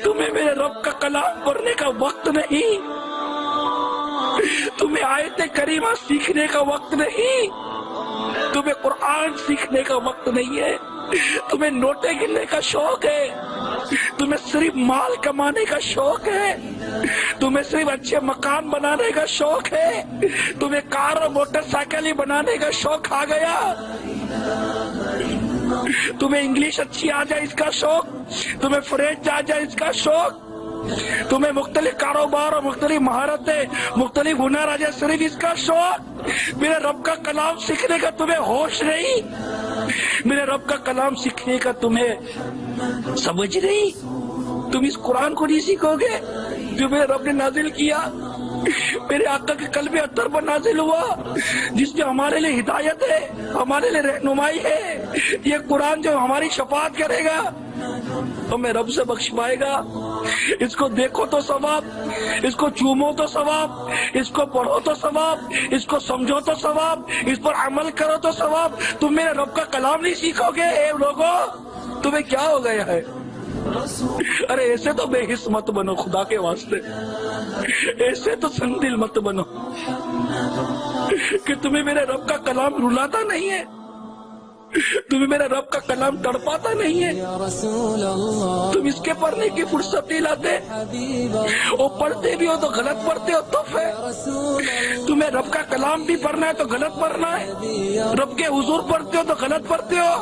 تمہیں میرے رب کا کلام پڑھنے کا وقت نہیں، تمہیں آیت کریمہ سیکھنے کا وقت نہیں، تمہیں قرآن سیکھنے کا وقت نہیں ہے، تمہیں نوٹیں گننے کا شوق ہے، تمہیں صرف مال کمانے کا شوق ہے، تمہیں صرف اچھے مکان بنانے کا شوق ہے، تمہیں کار اور موٹر سائیکل ہی بنانے کا شوق آ گیا، تمہیں انگلش اچھی آ جائے اس کا شوق، تمہیں فرینچ آ جائے اس کا شوق، تمہیں مختلف کاروبار اور مختلف مہارتیں مختلف ہنر آ جائے صرف اس کا شوق، میرے رب کا کلام سیکھنے کا تمہیں ہوش نہیں، میرے رب کا کلام سیکھنے کا تمہیں سمجھ نہیں، تم اس قرآن کو نہیں سیکھو گے جو میرے رب نے نازل کیا، میرے آقا کے قلب اطہر پر نازل ہوا، جس میں ہمارے لیے ہدایت ہے، ہمارے لیے رہنمائی ہے، یہ قرآن جو ہماری شفاعت کرے گا ہمیں رب سے بخش پائے گا، اس کو دیکھو تو ثواب، اس کو چومو تو ثواب، اس کو پڑھو تو ثواب، اس کو سمجھو تو ثواب، اس پر عمل کرو تو ثواب، تم میرے رب کا کلام نہیں سیکھو گے، اے لوگوں تمہیں کیا ہو گیا ہے؟ ارے ایسے تو بے حس مت بنو، خدا کے واسطے ایسے تو سنگ دل مت بنو کہ تمہیں میرے رب کا کلام رلاتا نہیں ہے، تمہیں میرے رب کا کلام تڑپاتا نہیں ہے، تم اس کے پڑھنے کی فرصت نہیں لاتے، وہ پڑھتے بھی ہو تو غلط پڑھتے ہو، تو تمہیں رب کا کلام بھی پڑھنا ہے تو غلط پڑھنا ہے، رب کے حضور پڑھتے ہو تو غلط پڑھتے ہو،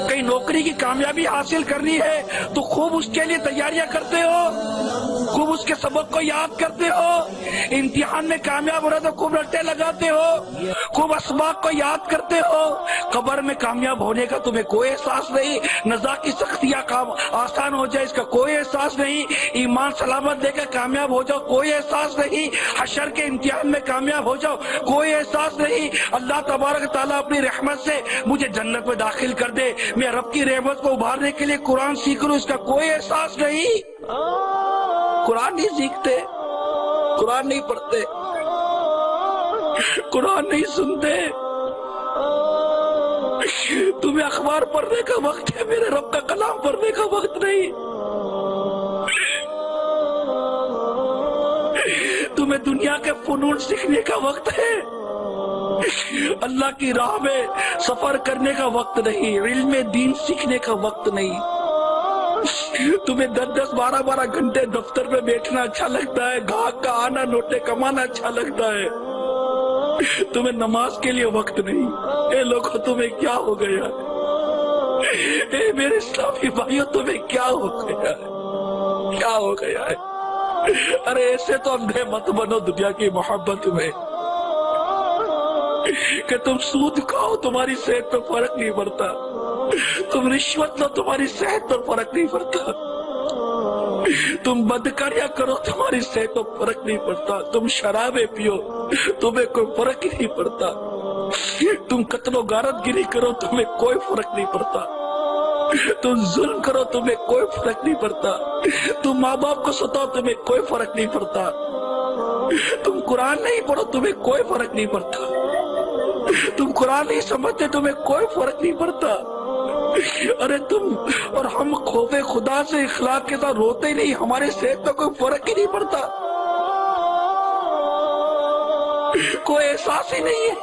کہیں نوکری کی کامیابی حاصل کرنی ہے تو خوب اس کے لیے تیاریاں کرتے ہو، خوب اس کے سبق کو یاد کرتے ہو، امتحان میں کامیاب ہو رہا تو خوب رٹے لگاتے ہو، خوب اسباق کو یاد کرتے ہو، قبر میں کامیاب ہونے کا تمہیں کوئی احساس نہیں، نزا کی سختیاں آسان ہو جائے اس کا کوئی احساس نہیں، ایمان سلامت دے کر کامیاب ہو جاؤ کوئی احساس نہیں، حشر کے امتحان میں کامیاب ہو جاؤ کوئی احساس نہیں، اللہ تبارک تعالیٰ اپنی رحمت سے مجھے جنت میں داخل کر دے، میں رب کی رحمت کو ابھارنے کے لیے قرآن سیکھ لوں اس کا کوئی احساس نہیں، قرآن نہیں سیکھتے، قرآن نہیں پڑھتے، قرآن نہیں سنتے، تمہیں اخبار پڑھنے کا وقت ہے، میرے رب کا کلام پڑھنے کا وقت نہیں، تمہیں دنیا کے فنون سیکھنے کا وقت ہے، اللہ کی راہ میں سفر کرنے کا وقت نہیں، علم دین سیکھنے کا وقت نہیں، تمہیں 10-10 12-12 گھنٹے دفتر میں بیٹھنا اچھا لگتا ہے، گاہک کا آنا نوٹے کمانا اچھا لگتا ہے، تمہیں نماز کے لیے وقت نہیں، اے لوگوں تمہیں کیا ہو گیا، اے میرے اسلامی بھائیوں تمہیں کیا ہو گیا ہے، کیا ہو گیا ہے؟ ارے ایسے تو اندھے مت بنو دنیا کی محبت میں کہ تم سود کھاؤ تمہاری صحت پر فرق نہیں پڑتا، تم رشوت لو تمہاری صحت پر فرق نہیں پڑتا، تم بدکاریاں کرو تمہاری صحت پر فرق نہیں پڑتا، تم شرابیں پیو تمہیں کوئی فرق ہی نہیں پڑتا، تم قتل و غارت گیری کرو تمہیں کوئی فرق نہیں پڑتا، تم ظلم کرو تمہیں کوئی فرق نہیں پڑتا، تم ماں باپ کو ستاؤ تمہیں کوئی فرق نہیں پڑتا، تم قرآن نہیں پڑھو تمہیں کوئی فرق نہیں پڑتا، تم قرآن نہیں سمجھتے تمہیں کوئی فرق نہیں پڑتا، ارے تم اور ہم خوف خدا سے اخلاق کے ساتھ روتے ہی نہیں، ہمارے صحت پہ کوئی فرق ہی نہیں پڑتا، کوئی احساس ہی نہیں ہے،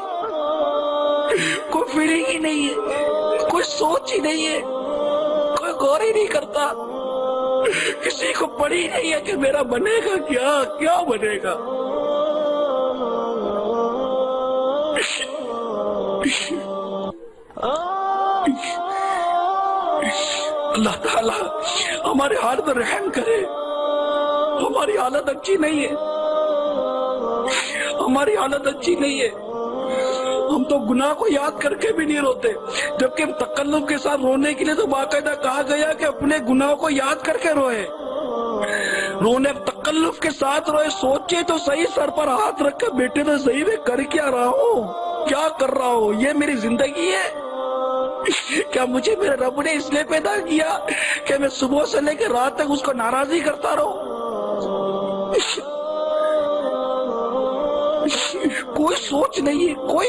کوئی فیلنگ ہی نہیں ہے، کوئی سوچ ہی نہیں ہے، کوئی غور ہی نہیں کرتا، کسی کو پڑھی نہیں ہے کہ میرا بنے گا کیا بنے گا، اللہ تعالیٰ ہمارے حالت پر رحم کرے، ہماری حالت اچھی نہیں ہے، ہماری حالت اچھی نہیں ہے، ہم تو گناہ کو یاد کر کے بھی نہیں روتے، جبکہ تکلف کے ساتھ رونے کے لیے تو باقاعدہ کہا گیا کہ اپنے گناہوں کو یاد کر کے روئے، رونے تکلف کے ساتھ روئے، سوچے تو صحیح، سر پر ہاتھ رکھ کر بیٹے تو صحیح میں کر کیا رہا ہوں، کیا کر رہا ہوں، یہ میری زندگی ہے، کیا مجھے میرے رب نے اس لیے پیدا کیا کہ میں صبح سے لے کے رات تک اس کو ناراضی کرتا رہوں؟ کوئی سوچ نہیں ہے، کوئی